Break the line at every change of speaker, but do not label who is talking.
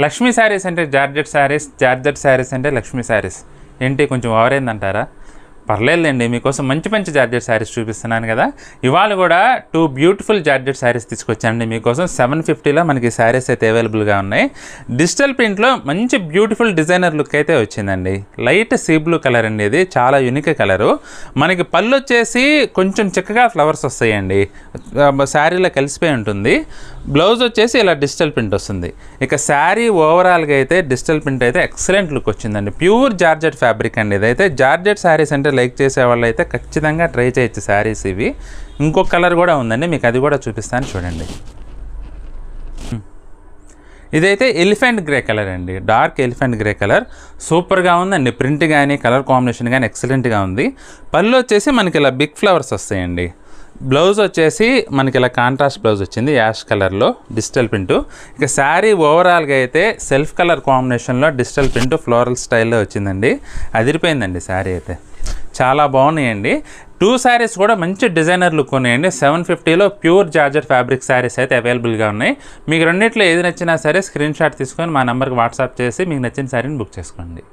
లక్ష్మీ శారీస్ అంటే georgette saris, georgette saris అంటే లక్ష్మీ శారీస్ ఏంటి కొంచెం ఓవర్ అయిందంటారా? పర్లేదులేండి, మీకోసం మంచి మంచి జార్జెట్ శారీస్ చూపిస్తున్నాను కదా. ఇవాళ కూడా 2 బ్యూటిఫుల్ జార్జెట్ శారీస్ తీసుకొచ్చానండి మీకోసం. 750లో మనకి శారీస్ అయితే అవైలబుల్గా ఉన్నాయి. డిజిటల్ ప్రింట్లో మంచి బ్యూటిఫుల్ డిజైనర్ లుక్ అయితే వచ్చిందండి. లైట్ సీ బ్లూ కలర్ అండి, ఇది చాలా యూనిక్ కలరు. మనకి పళ్ళు వచ్చేసి కొంచెం చిక్కగా ఫ్లవర్స్ వస్తాయండి, శారీలో కలిసిపోయి ఉంటుంది. బ్లౌజ్ వచ్చేసి ఇలా డిజిటల్ ప్రింట్ వస్తుంది. ఇక శారీ ఓవరాల్గా అయితే డిజిటల్ ప్రింట్ అయితే ఎక్సలెంట్ లుక్ వచ్చిందండి. ప్యూర్ జార్జెట్ ఫ్యాబ్రిక్ అండి ఇదైతే. జార్జెట్ శారీస్ అంటే లైక్ చేసే వాళ్ళు అయితే ఖచ్చితంగా ట్రై చేయొచ్చు శారీస్ ఇవి. ఇంకొక కలర్ కూడా ఉందండి, మీకు అది కూడా చూపిస్తాను చూడండి. ఇదైతే ఎలిఫెంట్ గ్రే కలర్ అండి, డార్క్ ఎలిఫెంట్ గ్రే కలర్. సూపర్గా ఉందండి, ప్రింట్ కానీ కలర్ కాంబినేషన్ కానీ ఎక్సలెంట్గా ఉంది. పళ్ళు వచ్చేసి మనకి ఇలా బిగ్ ఫ్లవర్స్ వస్తాయండి. బ్లౌజ్ వచ్చేసి మనకి ఇలా కాంట్రాస్ట్ బ్లౌజ్ వచ్చింది యాష్ కలర్లో డిజిటల్ ప్రింటు. ఇక శారీ ఓవరాల్గా అయితే సెల్ఫ్ కలర్ కాంబినేషన్లో డిజిటల్ ప్రింటు ఫ్లోరల్ స్టైల్లో వచ్చిందండి. అదిరిపోయిందండి శారీ అయితే, చాలా బాగున్నాయండి. 2 శారీస్ కూడా మంచి డిజైనర్ లుక్ ఉన్నాయండి. 750లో ప్యూర్ జార్జెట్ ఫ్యాబ్రిక్ శారీస్ అయితే అవైలబుల్గా ఉన్నాయి. మీకు రెండిట్లో ఏది నచ్చినా సరే స్క్రీన్ షాట్ తీసుకొని మా నెంబర్కి వాట్సాప్ చేసి మీకు నచ్చిన శారీని బుక్ చేసుకోండి.